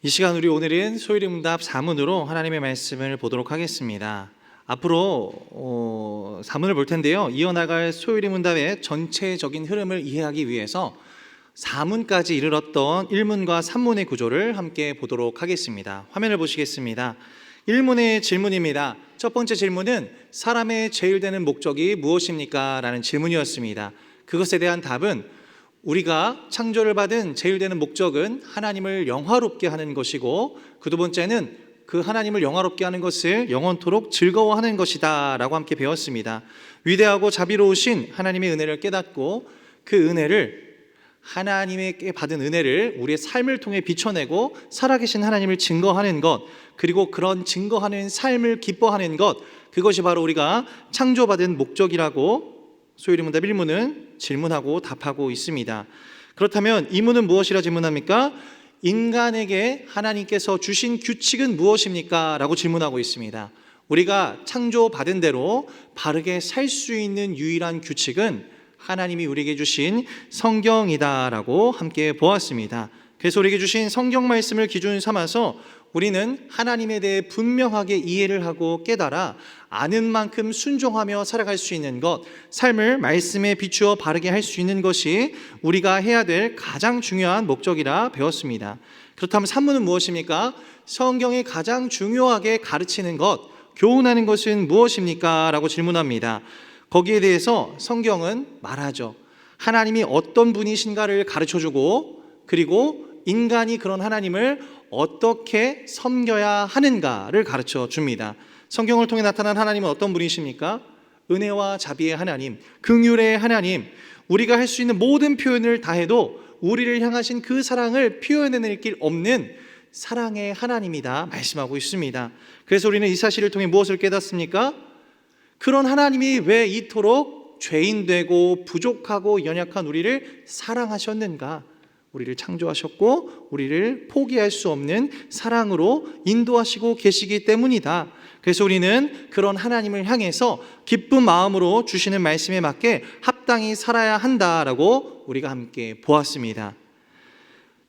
이 시간 우리 오늘은 소일응답 4문으로 하나님의 말씀을 보도록 하겠습니다. 앞으로 4문을 볼 텐데요, 이어나갈 소일응답의 전체적인 흐름을 이해하기 위해서 4문까지 이르렀던 1문과 3문의 구조를 함께 보도록 하겠습니다. 화면을 보시겠습니다. 1문의 질문입니다. 첫 번째 질문은 사람의 제일 되는 목적이 무엇입니까? 라는 질문이었습니다. 그것에 대한 답은 우리가 창조를 받은 제일 되는 목적은 하나님을 영화롭게 하는 것이고, 그 두 번째는 그 하나님을 영화롭게 하는 것을 영원토록 즐거워하는 것이다 라고 함께 배웠습니다. 위대하고 자비로우신 하나님의 은혜를 깨닫고 그 은혜를, 하나님에게 받은 은혜를 우리의 삶을 통해 비춰내고 살아계신 하나님을 증거하는 것, 그리고 그런 증거하는 삶을 기뻐하는 것, 그것이 바로 우리가 창조받은 목적이라고 소일응답 1문은 질문하고 답하고 있습니다. 그렇다면 2문은 무엇이라 질문합니까? 인간에게 하나님께서 주신 규칙은 무엇입니까? 라고 질문하고 있습니다. 우리가 창조받은 대로 바르게 살 수 있는 유일한 규칙은 하나님이 우리에게 주신 성경이다라고 함께 보았습니다. 그래서 우리에게 주신 성경 말씀을 기준 삼아서 우리는 하나님에 대해 분명하게 이해를 하고 깨달아 아는 만큼 순종하며 살아갈 수 있는 것, 삶을 말씀에 비추어 바르게 할 수 있는 것이 우리가 해야 될 가장 중요한 목적이라 배웠습니다. 그렇다면 3문은 무엇입니까? 성경이 가장 중요하게 가르치는 것, 교훈하는 것은 무엇입니까? 라고 질문합니다. 거기에 대해서 성경은 말하죠. 하나님이 어떤 분이신가를 가르쳐주고, 그리고 인간이 그런 하나님을 어떻게 섬겨야 하는가를 가르쳐 줍니다. 성경을 통해 나타난 하나님은 어떤 분이십니까? 은혜와 자비의 하나님, 긍휼의 하나님, 우리가 할 수 있는 모든 표현을 다해도 우리를 향하신 그 사랑을 표현해낼 길 없는 사랑의 하나님이다 말씀하고 있습니다. 그래서 우리는 이 사실을 통해 무엇을 깨닫습니까? 그런 하나님이 왜 이토록 죄인되고 부족하고 연약한 우리를 사랑하셨는가? 우리를 창조하셨고 우리를 포기할 수 없는 사랑으로 인도하시고 계시기 때문이다. 그래서 우리는 그런 하나님을 향해서 기쁜 마음으로 주시는 말씀에 맞게 합당히 살아야 한다라고 우리가 함께 보았습니다.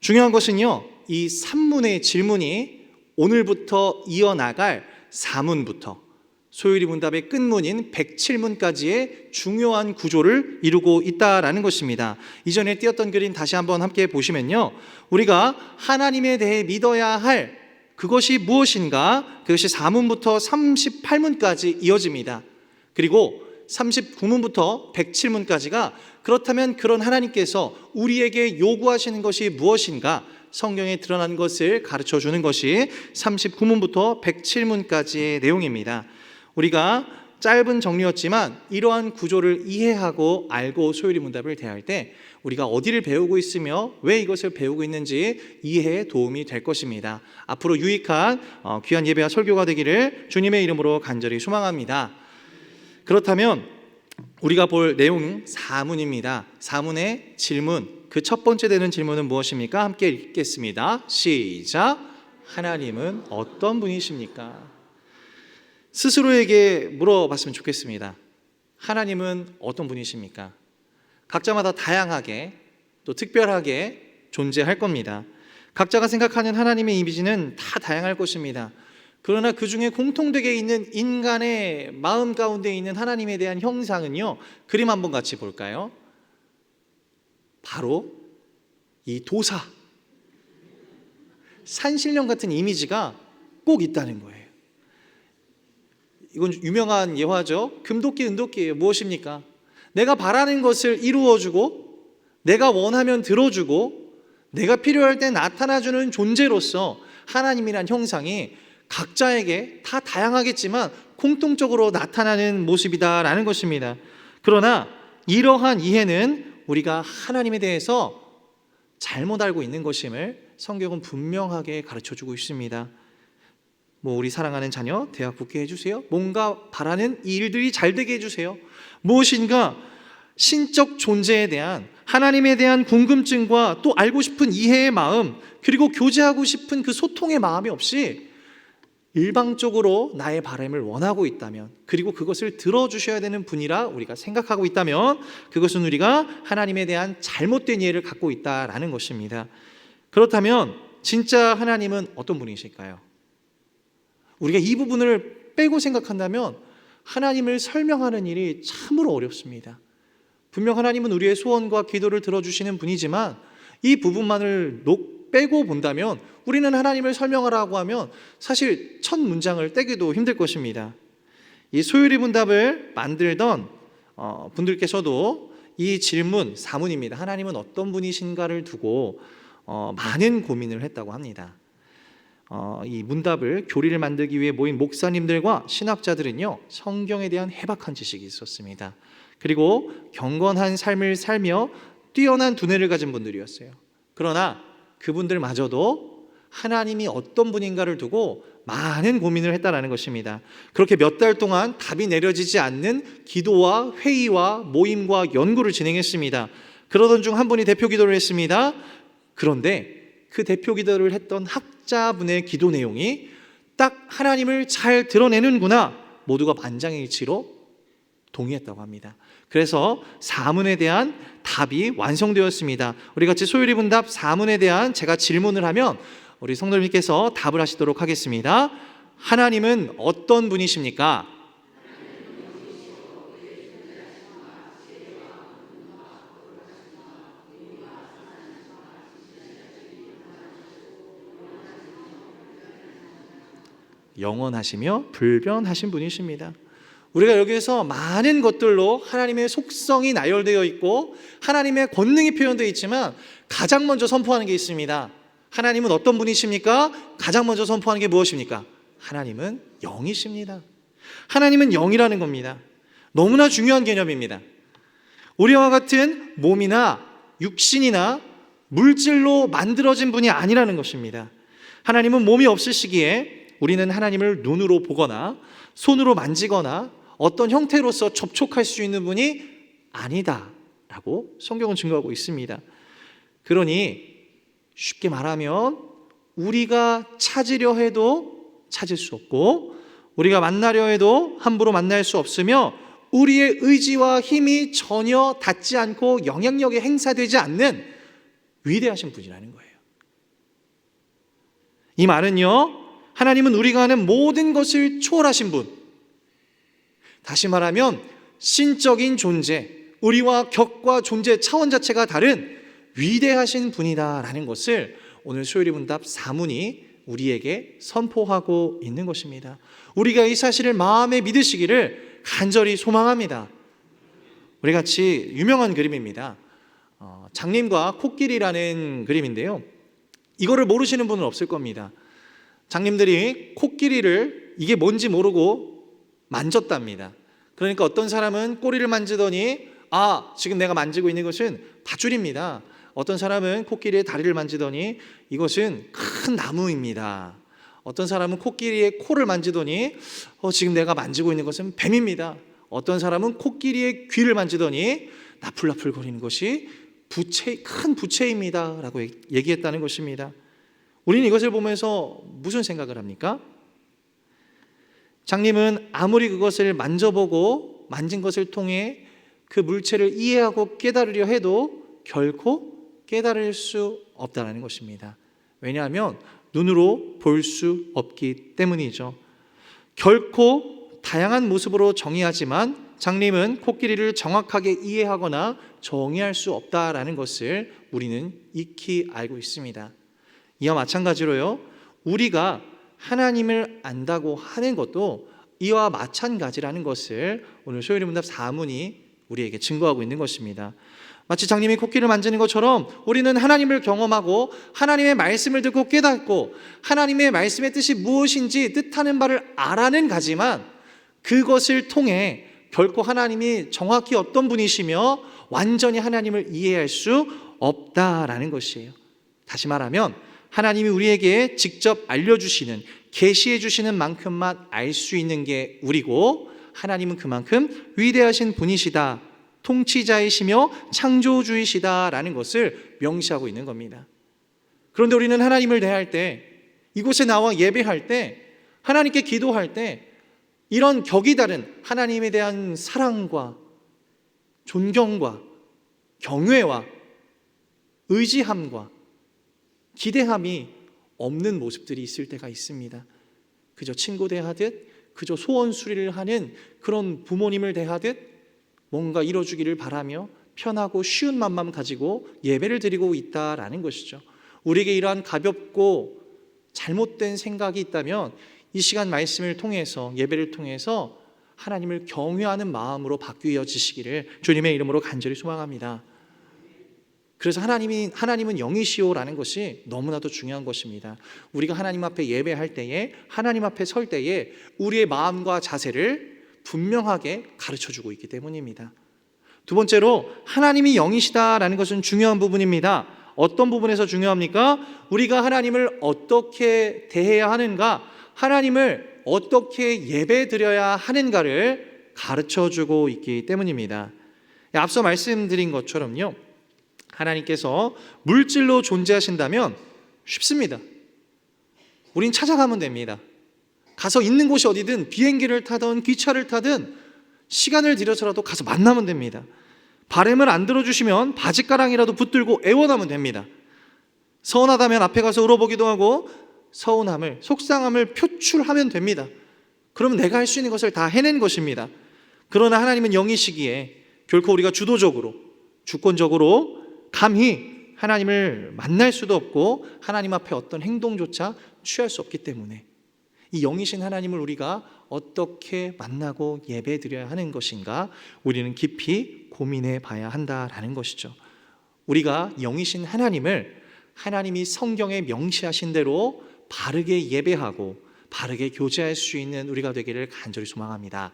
중요한 것은요, 이 3문의 질문이 오늘부터 이어나갈 4문부터 소일응답의 끝문인 107문까지의 중요한 구조를 이루고 있다라는 것입니다. 이전에 띄었던 그림 다시 한번 함께 보시면요, 우리가 하나님에 대해 믿어야 할 그것이 무엇인가, 그것이 4문부터 38문까지 이어집니다. 그리고 39문부터 107문까지가 그렇다면 그런 하나님께서 우리에게 요구하시는 것이 무엇인가, 성경에 드러난 것을 가르쳐주는 것이 39문부터 107문까지의 내용입니다. 우리가 짧은 정리였지만 이러한 구조를 이해하고 알고 소일응답을 대할 때 우리가 어디를 배우고 있으며 왜 이것을 배우고 있는지 이해에 도움이 될 것입니다. 앞으로 유익한 귀한 예배와 설교가 되기를 주님의 이름으로 간절히 소망합니다. 그렇다면 우리가 볼 내용 4문입니다. 4문의 질문, 그 첫 번째 되는 질문은 무엇입니까? 함께 읽겠습니다. 시작. 하나님은 어떤 분이십니까? 스스로에게 물어봤으면 좋겠습니다. 하나님은 어떤 분이십니까? 각자마다 다양하게 또 특별하게 존재할 겁니다. 각자가 생각하는 하나님의 이미지는 다 다양할 것입니다. 그러나 그 중에 공통되게 있는 인간의 마음 가운데 있는 하나님에 대한 형상은요, 그림 한번 같이 볼까요? 바로 이 도사, 산신령 같은 이미지가 꼭 있다는 거예요. 이건 유명한 예화죠. 금도끼, 은도끼예요. 무엇입니까? 내가 바라는 것을 이루어주고, 내가 원하면 들어주고, 내가 필요할 때 나타나주는 존재로서 하나님이란 형상이 각자에게 다 다양하겠지만 공통적으로 나타나는 모습이다라는 것입니다. 그러나 이러한 이해는 우리가 하나님에 대해서 잘못 알고 있는 것임을 성경은 분명하게 가르쳐주고 있습니다. 우리 사랑하는 자녀 대학 붙게 해주세요. 뭔가 바라는 이 일들이 잘 되게 해주세요. 무엇인가 신적 존재에 대한, 하나님에 대한 궁금증과 또 알고 싶은 이해의 마음, 그리고 교제하고 싶은 그 소통의 마음이 없이 일방적으로 나의 바람을 원하고 있다면, 그리고 그것을 들어주셔야 되는 분이라 우리가 생각하고 있다면, 그것은 우리가 하나님에 대한 잘못된 이해를 갖고 있다라는 것입니다. 그렇다면 진짜 하나님은 어떤 분이실까요? 우리가 이 부분을 빼고 생각한다면 하나님을 설명하는 일이 참으로 어렵습니다. 분명 하나님은 우리의 소원과 기도를 들어주시는 분이지만 이 부분만을 빼고 본다면 우리는 하나님을 설명하라고 하면 사실 첫 문장을 떼기도 힘들 것입니다. 이 소요리 문답을 만들던 분들께서도 이 질문, 사문입니다. 하나님은 어떤 분이신가를 두고 많은 고민을 했다고 합니다. 이 문답을 교리를 만들기 위해 모인 목사님들과 신학자들은요, 성경에 대한 해박한 지식이 있었습니다. 그리고 경건한 삶을 살며 뛰어난 두뇌를 가진 분들이었어요. 그러나 그분들마저도 하나님이 어떤 분인가를 두고 많은 고민을 했다는 것입니다. 그렇게 몇 달 동안 답이 내려지지 않는 기도와 회의와 모임과 연구를 진행했습니다. 그러던 중 한 분이 대표 기도를 했습니다. 그런데 그 대표 기도를 했던 학자분의 기도 내용이 딱 하나님을 잘 드러내는구나, 모두가 만장일치로 동의했다고 합니다. 그래서 사문에 대한 답이 완성되었습니다. 우리 같이 소요리 문답 사문에 대한 제가 질문을 하면 우리 성도님께서 답을 하시도록 하겠습니다. 하나님은 어떤 분이십니까? 영원하시며 불변하신 분이십니다. 우리가 여기에서 많은 것들로 하나님의 속성이 나열되어 있고 하나님의 권능이 표현되어 있지만 가장 먼저 선포하는 게 있습니다. 하나님은 어떤 분이십니까? 가장 먼저 선포하는 게 무엇입니까? 하나님은 영이십니다. 하나님은 영이라는 겁니다. 너무나 중요한 개념입니다. 우리와 같은 몸이나 육신이나 물질로 만들어진 분이 아니라는 것입니다. 하나님은 몸이 없으시기에 우리는 하나님을 눈으로 보거나 손으로 만지거나 어떤 형태로서 접촉할 수 있는 분이 아니다라고 성경은 증거하고 있습니다. 그러니 쉽게 말하면 우리가 찾으려 해도 찾을 수 없고 우리가 만나려 해도 함부로 만날 수 없으며 우리의 의지와 힘이 전혀 닿지 않고 영향력이 행사되지 않는 위대하신 분이라는 거예요. 이 말은요, 하나님은 우리가 하는 모든 것을 초월하신 분, 다시 말하면 신적인 존재, 우리와 격과 존재 차원 자체가 다른 위대하신 분이다라는 것을 오늘 소요리 문답 사문이 우리에게 선포하고 있는 것입니다. 우리가 이 사실을 마음에 믿으시기를 간절히 소망합니다. 우리 같이 유명한 그림입니다. 장님과 코끼리라는 그림인데요, 이거를 모르시는 분은 없을 겁니다. 장님들이 코끼리를 이게 뭔지 모르고 만졌답니다. 그러니까 어떤 사람은 꼬리를 만지더니 지금 내가 만지고 있는 것은 밧줄입니다. 어떤 사람은 코끼리의 다리를 만지더니 이것은 큰 나무입니다. 어떤 사람은 코끼리의 코를 만지더니 지금 내가 만지고 있는 것은 뱀입니다. 어떤 사람은 코끼리의 귀를 만지더니 나풀나풀거리는 것이 큰 부채입니다 라고 얘기했다는 것입니다. 우리는 이것을 보면서 무슨 생각을 합니까? 장님은 아무리 그것을 만져보고 만진 것을 통해 그 물체를 이해하고 깨달으려 해도 결코 깨달을 수 없다는 것입니다. 왜냐하면 눈으로 볼 수 없기 때문이죠. 결코 다양한 모습으로 정의하지만 장님은 코끼리를 정확하게 이해하거나 정의할 수 없다라는 것을 우리는 익히 알고 있습니다. 이와 마찬가지로요, 우리가 하나님을 안다고 하는 것도 이와 마찬가지라는 것을 오늘 소요리 문답 사문이 우리에게 증거하고 있는 것입니다. 마치 장님이 코끼리를 만지는 것처럼 우리는 하나님을 경험하고 하나님의 말씀을 듣고 깨닫고 하나님의 말씀의 뜻이 무엇인지 뜻하는 바를 알아는 가지만 그것을 통해 결코 하나님이 정확히 어떤 분이시며 완전히 하나님을 이해할 수 없다라는 것이에요. 다시 말하면 하나님이 우리에게 직접 알려주시는, 계시해 주시는 만큼만 알 수 있는 게 우리고, 하나님은 그만큼 위대하신 분이시다, 통치자이시며 창조주이시다라는 것을 명시하고 있는 겁니다. 그런데 우리는 하나님을 대할 때, 이곳에 나와 예배할 때, 하나님께 기도할 때 이런 격이 다른 하나님에 대한 사랑과 존경과 경외와 의지함과 기대함이 없는 모습들이 있을 때가 있습니다. 그저 친구 대하듯, 그저 소원 수리를 하는 그런 부모님을 대하듯 뭔가 이뤄주기를 바라며 편하고 쉬운 마음만 가지고 예배를 드리고 있다라는 것이죠. 우리에게 이러한 가볍고 잘못된 생각이 있다면 이 시간 말씀을 통해서, 예배를 통해서 하나님을 경외하는 마음으로 바뀌어지시기를 주님의 이름으로 간절히 소망합니다. 그래서 하나님은 영이시오라는 것이 너무나도 중요한 것입니다. 우리가 하나님 앞에 예배할 때에, 하나님 앞에 설 때에 우리의 마음과 자세를 분명하게 가르쳐주고 있기 때문입니다. 두 번째로, 하나님이 영이시다라는 것은 중요한 부분입니다. 어떤 부분에서 중요합니까? 우리가 하나님을 어떻게 대해야 하는가, 하나님을 어떻게 예배드려야 하는가를 가르쳐주고 있기 때문입니다. 앞서 말씀드린 것처럼요, 하나님께서 물질로 존재하신다면 쉽습니다. 우린 찾아가면 됩니다. 가서 있는 곳이 어디든 비행기를 타든 기차를 타든 시간을 들여서라도 가서 만나면 됩니다. 바람을 안 들어주시면 바짓가랑이라도 붙들고 애원하면 됩니다. 서운하다면 앞에 가서 울어보기도 하고 서운함을, 속상함을 표출하면 됩니다. 그러면 내가 할 수 있는 것을 다 해낸 것입니다. 그러나 하나님은 영이시기에 결코 우리가 주도적으로, 주권적으로 감히 하나님을 만날 수도 없고 하나님 앞에 어떤 행동조차 취할 수 없기 때문에 이 영이신 하나님을 우리가 어떻게 만나고 예배드려야 하는 것인가, 우리는 깊이 고민해 봐야 한다라는 것이죠. 우리가 영이신 하나님을 하나님이 성경에 명시하신 대로 바르게 예배하고 바르게 교제할 수 있는 우리가 되기를 간절히 소망합니다.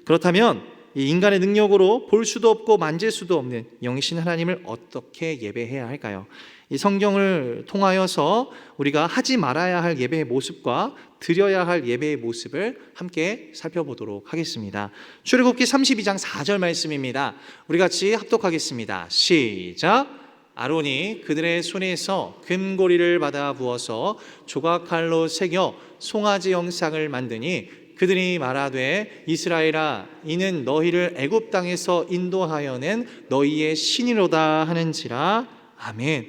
그렇다면 이 인간의 능력으로 볼 수도 없고 만질 수도 없는 영이신 하나님을 어떻게 예배해야 할까요? 이 성경을 통하여서 우리가 하지 말아야 할 예배의 모습과 드려야 할 예배의 모습을 함께 살펴보도록 하겠습니다. 출애굽기 32장 4절 말씀입니다. 우리 같이 합독하겠습니다. 시작. 아론이 그들의 손에서 금고리를 받아 부어서 조각칼로 새겨 송아지 형상을 만드니 그들이 말하되 이스라엘아 이는 너희를 애굽 땅에서 인도하여낸 너희의 신이로다 하는지라. 아멘.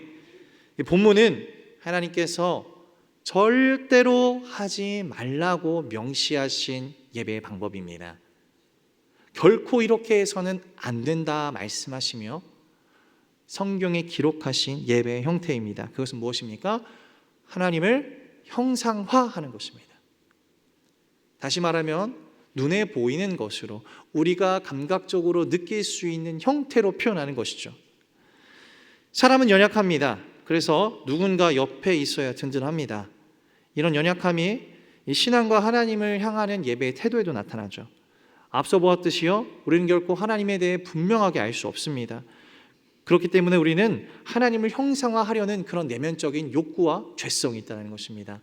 이 본문은 하나님께서 절대로 하지 말라고 명시하신 예배의 방법입니다. 결코 이렇게 해서는 안 된다 말씀하시며 성경에 기록하신 예배의 형태입니다. 그것은 무엇입니까? 하나님을 형상화하는 것입니다. 다시 말하면 눈에 보이는 것으로 우리가 감각적으로 느낄 수 있는 형태로 표현하는 것이죠. 사람은 연약합니다. 그래서 누군가 옆에 있어야 든든합니다. 이런 연약함이 이 신앙과 하나님을 향하는 예배의 태도에도 나타나죠. 앞서 보았듯이요, 우리는 결코 하나님에 대해 분명하게 알 수 없습니다. 그렇기 때문에 우리는 하나님을 형상화하려는 그런 내면적인 욕구와 죄성이 있다는 것입니다.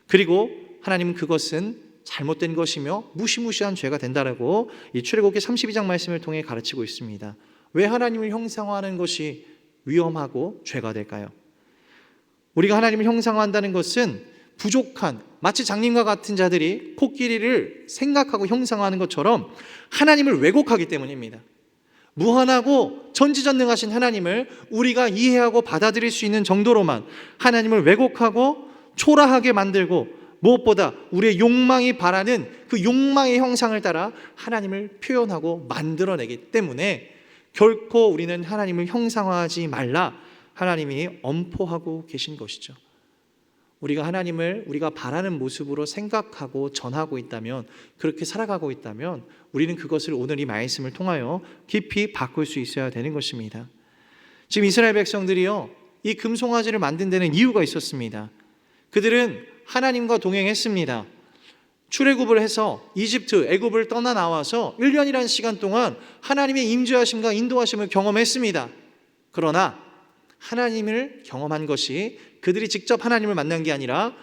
그리고 하나님은 그것은 잘못된 것이며 무시무시한 죄가 된다라고 이 출애굽기 32장 말씀을 통해 가르치고 있습니다. 왜 하나님을 형상화하는 것이 위험하고 죄가 될까요? 우리가 하나님을 형상화한다는 것은 부족한, 마치 장님과 같은 자들이 코끼리를 생각하고 형상화하는 것처럼 하나님을 왜곡하기 때문입니다. 무한하고 전지전능하신 하나님을 우리가 이해하고 받아들일 수 있는 정도로만 하나님을 왜곡하고 초라하게 만들고 무엇보다 우리의 욕망이 바라는 그 욕망의 형상을 따라 하나님을 표현하고 만들어내기 때문에 결코 우리는 하나님을 형상화하지 말라 하나님이 엄포하고 계신 것이죠. 우리가 하나님을 우리가 바라는 모습으로 생각하고 전하고 있다면, 그렇게 살아가고 있다면 우리는 그것을 오늘 이 말씀을 통하여 깊이 바꿀 수 있어야 되는 것입니다. 지금 이스라엘 백성들이요, 이 금송아지를 만든 데는 이유가 있었습니다. 그들은 하나님과 동행했습니다. 출애굽을 해서 이집트, 애굽을 떠나 나와서 1년이라는 시간 동안 하나님의 임재하심과 인도하심을 경험했습니다. 그러나 하나님을 경험한 것이 그들이 직접 하나님을 만난 게 아니라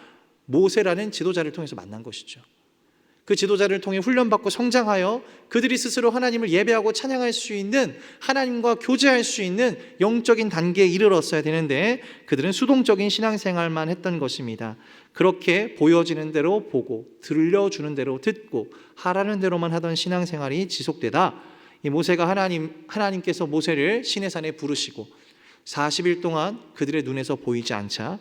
모세라는 지도자를 통해서 만난 것이죠. 그 지도자를 통해 훈련받고 성장하여 그들이 스스로 하나님을 예배하고 찬양할 수 있는, 하나님과 교제할 수 있는 영적인 단계에 이르렀어야 되는데 그들은 수동적인 신앙생활만 했던 것입니다. 그렇게 보여지는 대로 보고 들려주는 대로 듣고 하라는 대로만 하던 신앙생활이 지속되다 이 모세가 하나님께서 모세를 시내산에 부르시고 40일 동안 그들의 눈에서 보이지 않자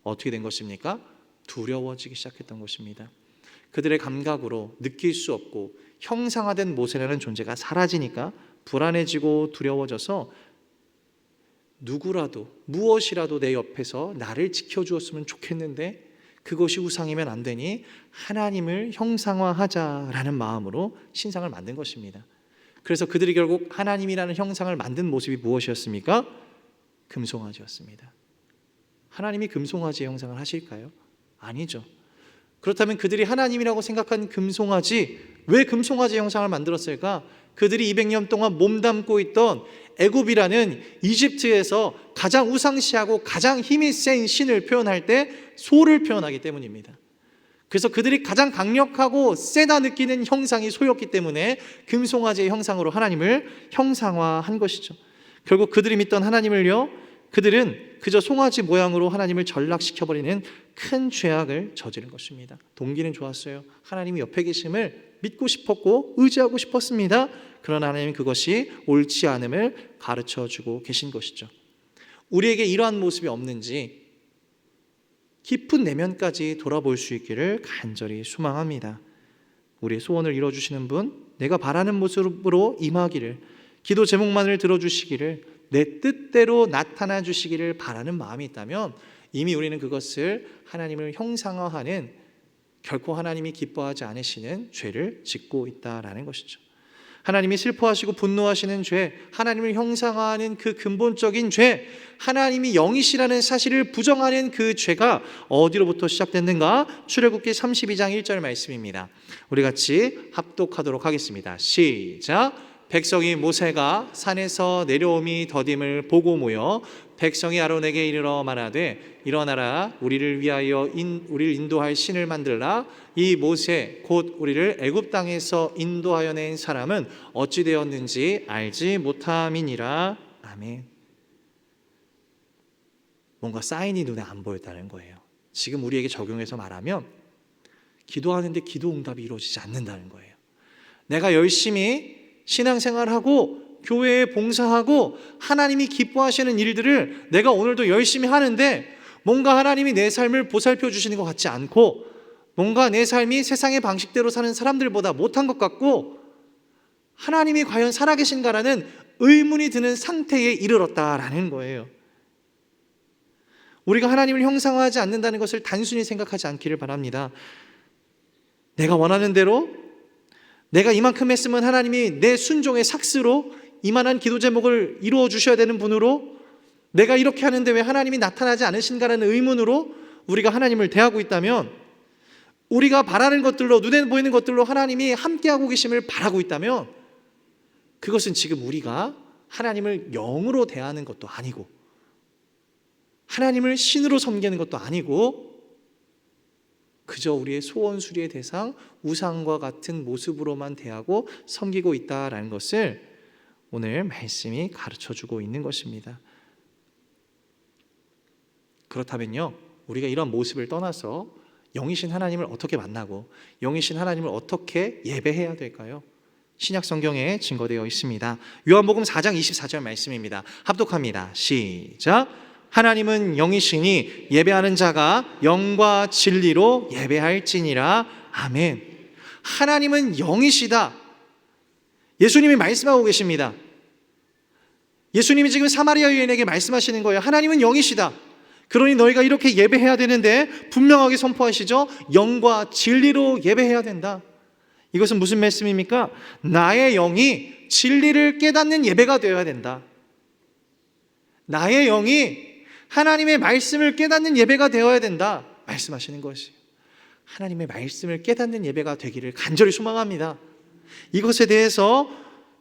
어떻게 된 것입니까? 두려워지기 시작했던 것입니다. 그들의 감각으로 느낄 수 없고 형상화된 모세라는 존재가 사라지니까 불안해지고 두려워져서 누구라도 무엇이라도 내 옆에서 나를 지켜주었으면 좋겠는데 그것이 우상이면 안 되니 하나님을 형상화하자라는 마음으로 신상을 만든 것입니다. 그래서 그들이 결국 하나님이라는 형상을 만든 모습이 무엇이었습니까? 금송아지였습니다. 하나님이 금송아지의 형상을 하실까요? 아니죠. 그렇다면 그들이 하나님이라고 생각한 금송아지, 왜 금송아지의 형상을 만들었을까? 그들이 200년 동안 몸담고 있던 애굽이라는 이집트에서 가장 우상시하고 가장 힘이 센 신을 표현할 때 소를 표현하기 때문입니다. 그래서 그들이 가장 강력하고 세다 느끼는 형상이 소였기 때문에 금송아지의 형상으로 하나님을 형상화한 것이죠. 결국 그들이 믿던 하나님을요, 그들은 그저 송아지 모양으로 하나님을 전락시켜버리는 큰 죄악을 저지른 것입니다. 동기는 좋았어요. 하나님이 옆에 계심을 믿고 싶었고 의지하고 싶었습니다. 그러나 하나님은 그것이 옳지 않음을 가르쳐주고 계신 것이죠. 우리에게 이러한 모습이 없는지 깊은 내면까지 돌아볼 수 있기를 간절히 소망합니다. 우리의 소원을 이뤄주시는 분, 내가 바라는 모습으로 임하기를, 기도 제목만을 들어주시기를, 내 뜻대로 나타나 주시기를 바라는 마음이 있다면 이미 우리는 그것을 하나님을 형상화하는, 결코 하나님이 기뻐하지 않으시는 죄를 짓고 있다라는 것이죠. 하나님이 슬퍼하시고 분노하시는 죄, 하나님을 형상화하는 그 근본적인 죄, 하나님이 영이시라는 사실을 부정하는 그 죄가 어디로부터 시작됐는가? 출애굽기 32장 1절 말씀입니다. 우리 같이 합독하도록 하겠습니다. 시작. 백성이 모세가 산에서 내려옴이 더딤을 보고 모여 백성이 아론에게 이르러 말하되 일어나라, 우리를 위하여 우리를 인도할 신을 만들라. 이 모세 곧 우리를 애굽 땅에서 인도하여 낸 사람은 어찌 되었는지 알지 못함이니라. 아멘. 뭔가 사인이 눈에 안 보였다는 거예요. 지금 우리에게 적용해서 말하면 기도하는데 기도 응답이 이루어지지 않는다는 거예요. 내가 열심히 신앙생활하고 교회에 봉사하고 하나님이 기뻐하시는 일들을 내가 오늘도 열심히 하는데 뭔가 하나님이 내 삶을 보살펴 주시는 것 같지 않고, 뭔가 내 삶이 세상의 방식대로 사는 사람들보다 못한 것 같고, 하나님이 과연 살아계신가라는 의문이 드는 상태에 이르렀다라는 거예요. 우리가 하나님을 형상화하지 않는다는 것을 단순히 생각하지 않기를 바랍니다. 내가 원하는 대로, 내가 이만큼 했으면 하나님이 내 순종의 삭스로 이만한 기도 제목을 이루어 주셔야 되는 분으로, 내가 이렇게 하는데 왜 하나님이 나타나지 않으신가라는 의문으로 우리가 하나님을 대하고 있다면, 우리가 바라는 것들로, 눈에 보이는 것들로 하나님이 함께하고 계심을 바라고 있다면, 그것은 지금 우리가 하나님을 영으로 대하는 것도 아니고 하나님을 신으로 섬기는 것도 아니고 그저 우리의 소원수리의 대상, 우상과 같은 모습으로만 대하고 섬기고 있다라는 것을 오늘 말씀이 가르쳐주고 있는 것입니다. 그렇다면요, 우리가 이런 모습을 떠나서 영이신 하나님을 어떻게 만나고 영이신 하나님을 어떻게 예배해야 될까요? 신약 성경에 증거되어 있습니다. 요한복음 4장 24절 말씀입니다. 합독합니다. 시작. 하나님은 영이시니 예배하는 자가 영과 진리로 예배할지니라. 아멘. 하나님은 영이시다. 예수님이 말씀하고 계십니다. 예수님이 지금 사마리아 여인에게 말씀하시는 거예요. 하나님은 영이시다. 그러니 너희가 이렇게 예배해야 되는데 분명하게 선포하시죠. 영과 진리로 예배해야 된다. 이것은 무슨 말씀입니까? 나의 영이 진리를 깨닫는 예배가 되어야 된다. 나의 영이 하나님의 말씀을 깨닫는 예배가 되어야 된다 말씀하시는 것이에요. 하나님의 말씀을 깨닫는 예배가 되기를 간절히 소망합니다. 이것에 대해서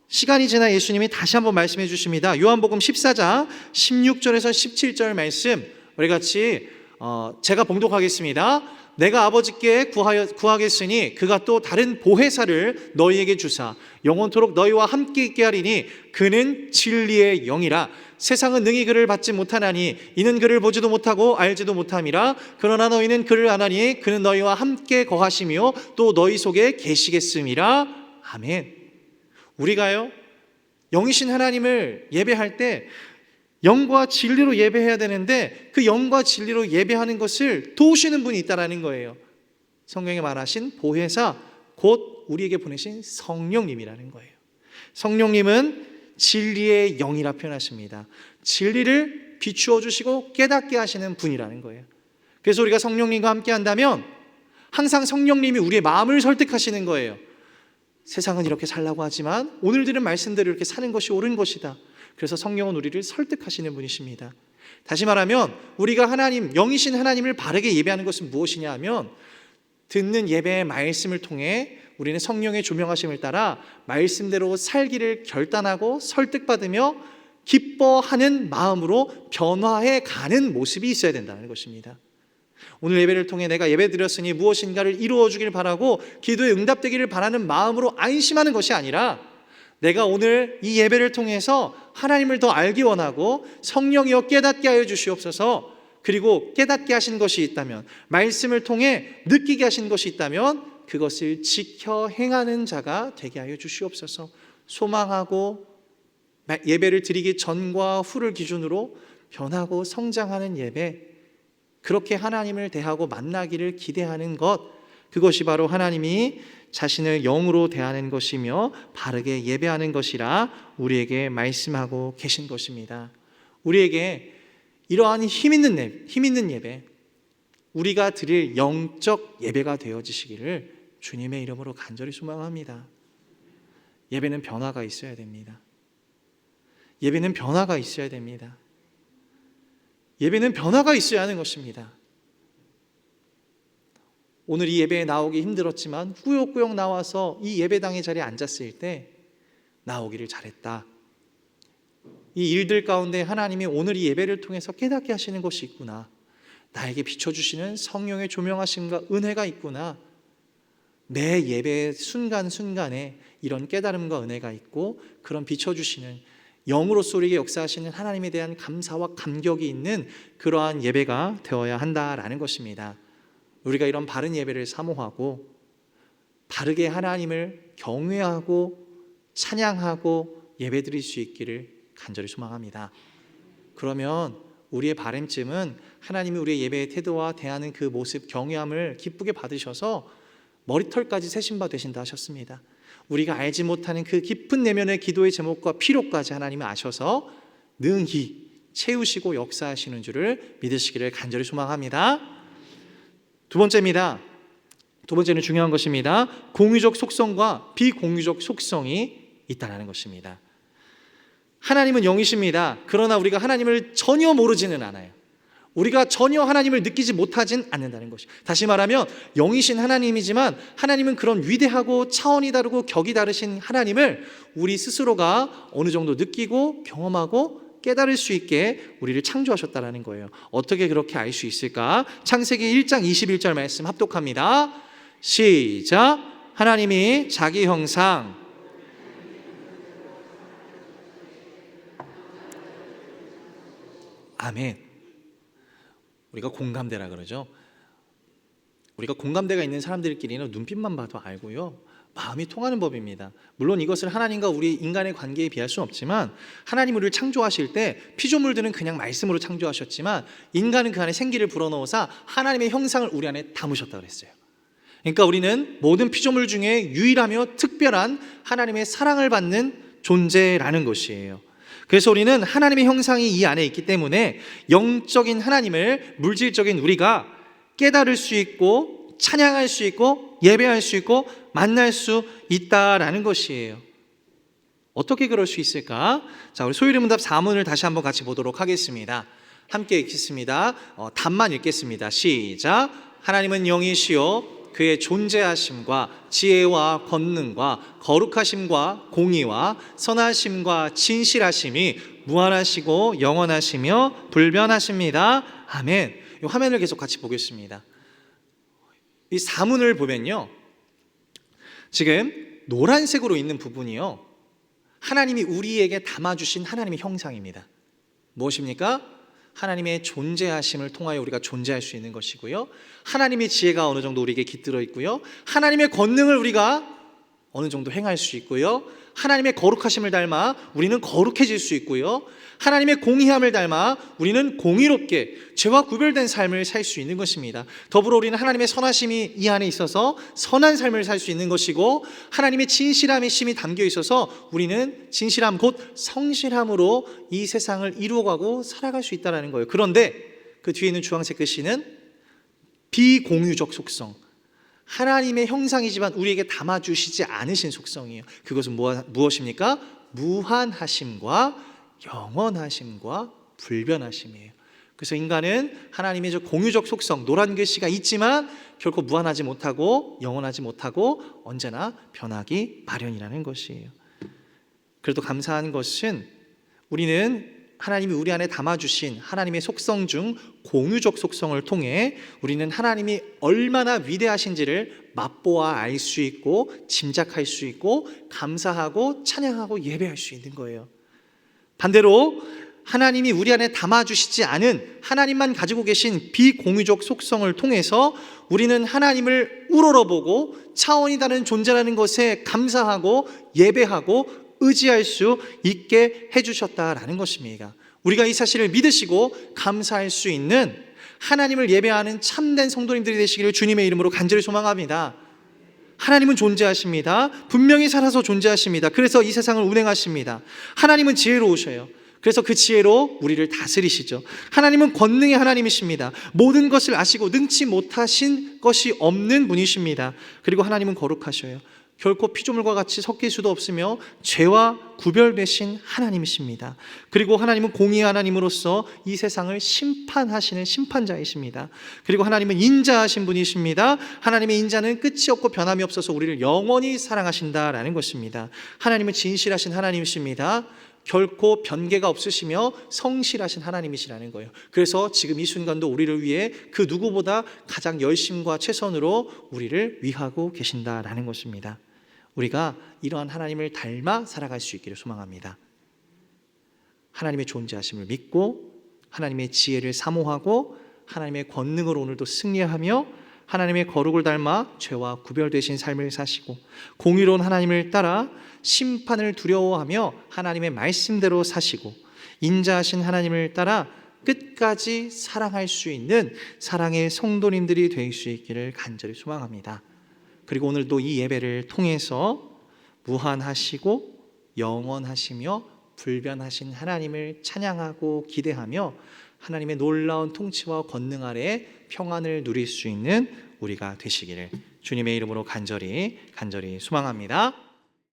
시간이 지나 예수님이 다시 한번 말씀해 주십니다. 요한복음 14장 16절에서 17절 말씀 우리 같이 제가 봉독하겠습니다. 내가 아버지께 구하겠으니 그가 또 다른 보혜사를 너희에게 주사 영원토록 너희와 함께 있게 하리니 그는 진리의 영이라. 세상은 능히 그를 받지 못하나니 이는 그를 보지도 못하고 알지도 못함이라. 그러나 너희는 그를 아나니 그는 너희와 함께 거하시며 또 너희 속에 계시겠음이라. 아멘. 우리가요, 영이신 하나님을 예배할 때 영과 진리로 예배해야 되는데 그 영과 진리로 예배하는 것을 도우시는 분이 있다라는 거예요. 성경에 말하신 보혜사, 곧 우리에게 보내신 성령님이라는 거예요. 성령님은 진리의 영이라 표현하십니다. 진리를 비추어 주시고 깨닫게 하시는 분이라는 거예요. 그래서 우리가 성령님과 함께 한다면 항상 성령님이 우리의 마음을 설득하시는 거예요. 세상은 이렇게 살라고 하지만 오늘 들은 말씀대로 이렇게 사는 것이 옳은 것이다. 그래서 성령은 우리를 설득하시는 분이십니다. 다시 말하면 우리가 하나님, 영이신 하나님을 바르게 예배하는 것은 무엇이냐 하면 듣는 예배의 말씀을 통해 우리는 성령의 조명하심을 따라 말씀대로 살기를 결단하고 설득받으며 기뻐하는 마음으로 변화해 가는 모습이 있어야 된다는 것입니다. 오늘 예배를 통해 내가 예배 드렸으니 무엇인가를 이루어 주길 바라고 기도에 응답되기를 바라는 마음으로 안심하는 것이 아니라 내가 오늘 이 예배를 통해서 하나님을 더 알기 원하고 성령이여 깨닫게 하여 주시옵소서. 그리고 깨닫게 하신 것이 있다면, 말씀을 통해 느끼게 하신 것이 있다면 그것을 지켜 행하는 자가 되게 하여 주시옵소서. 소망하고 예배를 드리기 전과 후를 기준으로 변하고 성장하는 예배, 그렇게 하나님을 대하고 만나기를 기대하는 것, 그것이 바로 하나님이 자신을 영으로 대하는 것이며 바르게 예배하는 것이라 우리에게 말씀하고 계신 것입니다. 우리에게 이러한 힘 있는 예배, 우리가 드릴 영적 예배가 되어지시기를 주님의 이름으로 간절히 소망합니다. 예배는 변화가 있어야 됩니다. 예배는 변화가 있어야 됩니다. 예배는 변화가 있어야 하는 것입니다. 오늘 이 예배에 나오기 힘들었지만 꾸역꾸역 나와서 이 예배당의 자리에 앉았을 때 나오기를 잘했다. 이 일들 가운데 하나님이 오늘 이 예배를 통해서 깨닫게 하시는 것이 있구나. 나에게 비춰주시는 성령의 조명하심과 은혜가 있구나. 매 예배 순간순간에 이런 깨달음과 은혜가 있고 그런 비춰주시는 영으로서 우리에게 역사하시는 하나님에 대한 감사와 감격이 있는 그러한 예배가 되어야 한다라는 것입니다. 우리가 이런 바른 예배를 사모하고 바르게 하나님을 경외하고 찬양하고 예배드릴 수 있기를 간절히 소망합니다. 그러면 우리의 바램쯤은 하나님이 우리의 예배의 태도와 대하는 그 모습, 경외함을 기쁘게 받으셔서 머리털까지 세신 바 되신다 하셨습니다. 우리가 알지 못하는 그 깊은 내면의 기도의 제목과 필요까지 하나님이 아셔서 능히 채우시고 역사하시는 줄을 믿으시기를 간절히 소망합니다. 두 번째입니다. 두 번째는 중요한 것입니다. 공유적 속성과 비공유적 속성이 있다는 것입니다. 하나님은 영이십니다. 그러나 우리가 하나님을 전혀 모르지는 않아요. 우리가 전혀 하나님을 느끼지 못하진 않는다는 것이. 다시 말하면 영이신 하나님이지만 하나님은 그런 위대하고 차원이 다르고 격이 다르신 하나님을 우리 스스로가 어느 정도 느끼고 경험하고 깨달을 수 있게 우리를 창조하셨다는 거예요. 어떻게 그렇게 알 수 있을까? 창세기 1장 21절 말씀 합독합니다. 시작. 하나님이 자기 형상 아멘. 우리가 공감대라 그러죠. 우리가 공감대가 있는 사람들끼리는 눈빛만 봐도 알고요, 마음이 통하는 법입니다. 물론 이것을 하나님과 우리 인간의 관계에 비할 수는 없지만 하나님 우리를 창조하실 때 피조물들은 그냥 말씀으로 창조하셨지만 인간은 그 안에 생기를 불어넣어서 하나님의 형상을 우리 안에 담으셨다고 그랬어요. 그러니까 우리는 모든 피조물 중에 유일하며 특별한 하나님의 사랑을 받는 존재라는 것이에요. 그래서 우리는 하나님의 형상이 이 안에 있기 때문에 영적인 하나님을 물질적인 우리가 깨달을 수 있고 찬양할 수 있고 예배할 수 있고 만날 수 있다라는 것이에요. 어떻게 그럴 수 있을까? 자, 우리 소유리 문답 4문을 다시 한번 같이 보도록 하겠습니다. 함께 읽겠습니다. 답만 읽겠습니다. 시작. 하나님은 영이시요 그의 존재하심과 지혜와 권능과 거룩하심과 공의와 선하심과 진실하심이 무한하시고 영원하시며 불변하십니다. 아멘. 이 화면을 계속 같이 보겠습니다. 이 사문을 보면요, 지금 노란색으로 있는 부분이요, 하나님이 우리에게 담아주신 하나님의 형상입니다. 무엇입니까? 하나님의 존재하심을 통하여 우리가 존재할 수 있는 것이고요, 하나님의 지혜가 어느 정도 우리에게 깃들어 있고요, 하나님의 권능을 우리가 어느 정도 행할 수 있고요, 하나님의 거룩하심을 닮아 우리는 거룩해질 수 있고요, 하나님의 공의함을 닮아 우리는 공의롭게 죄와 구별된 삶을 살 수 있는 것입니다. 더불어 우리는 하나님의 선하심이 이 안에 있어서 선한 삶을 살 수 있는 것이고, 하나님의 진실함의 심이 담겨 있어서 우리는 진실함 곧 성실함으로 이 세상을 이루어가고 살아갈 수 있다는 거예요. 그런데 그 뒤에 있는 주황색 글씨는 비공유적 속성, 하나님의 형상이지만 우리에게 담아주시지 않으신 속성이에요. 그것은 무엇입니까? 무한하심과 영원하심과 불변하심이에요. 그래서 인간은 하나님의 저 공유적 속성, 노란 글씨가 있지만 결코 무한하지 못하고 영원하지 못하고 언제나 변하기 마련이라는 것이에요. 그래도 감사한 것은 우리는 하나님이 우리 안에 담아주신 하나님의 속성 중 공유적 속성을 통해 우리는 하나님이 얼마나 위대하신지를 맛보아 알 수 있고 짐작할 수 있고 감사하고 찬양하고 예배할 수 있는 거예요. 반대로 하나님이 우리 안에 담아주시지 않은, 하나님만 가지고 계신 비공유적 속성을 통해서 우리는 하나님을 우러러보고 차원이 다른 존재라는 것에 감사하고 예배하고 의지할 수 있게 해주셨다라는 것입니다. 우리가 이 사실을 믿으시고 감사할 수 있는 하나님을 예배하는 참된 성도님들이 되시기를 주님의 이름으로 간절히 소망합니다. 하나님은 존재하십니다. 분명히 살아서 존재하십니다. 그래서 이 세상을 운행하십니다. 하나님은 지혜로우셔요. 그래서 그 지혜로 우리를 다스리시죠. 하나님은 권능의 하나님이십니다. 모든 것을 아시고 능치 못하신 것이 없는 분이십니다. 그리고 하나님은 거룩하셔요. 결코 피조물과 같이 섞일 수도 없으며 죄와 구별되신 하나님이십니다. 그리고 하나님은 공의의 하나님으로서 이 세상을 심판하시는 심판자이십니다. 그리고 하나님은 인자하신 분이십니다. 하나님의 인자는 끝이 없고 변함이 없어서 우리를 영원히 사랑하신다라는 것입니다. 하나님은 진실하신 하나님이십니다. 결코 변개가 없으시며 성실하신 하나님이시라는 거예요. 그래서 지금 이 순간도 우리를 위해 그 누구보다 가장 열심과 최선으로 우리를 위하고 계신다라는 것입니다. 우리가 이러한 하나님을 닮아 살아갈 수 있기를 소망합니다. 하나님의 존재하심을 믿고 하나님의 지혜를 사모하고 하나님의 권능으로 오늘도 승리하며 하나님의 거룩을 닮아 죄와 구별되신 삶을 사시고 공의로운 하나님을 따라 심판을 두려워하며 하나님의 말씀대로 사시고 인자하신 하나님을 따라 끝까지 사랑할 수 있는 사랑의 성도님들이 될 수 있기를 간절히 소망합니다. 그리고 오늘도 이 예배를 통해서 무한하시고 영원하시며 불변하신 하나님을 찬양하고 기대하며 하나님의 놀라운 통치와 권능 아래 평안을 누릴 수 있는 우리가 되시기를 주님의 이름으로 간절히 소망합니다.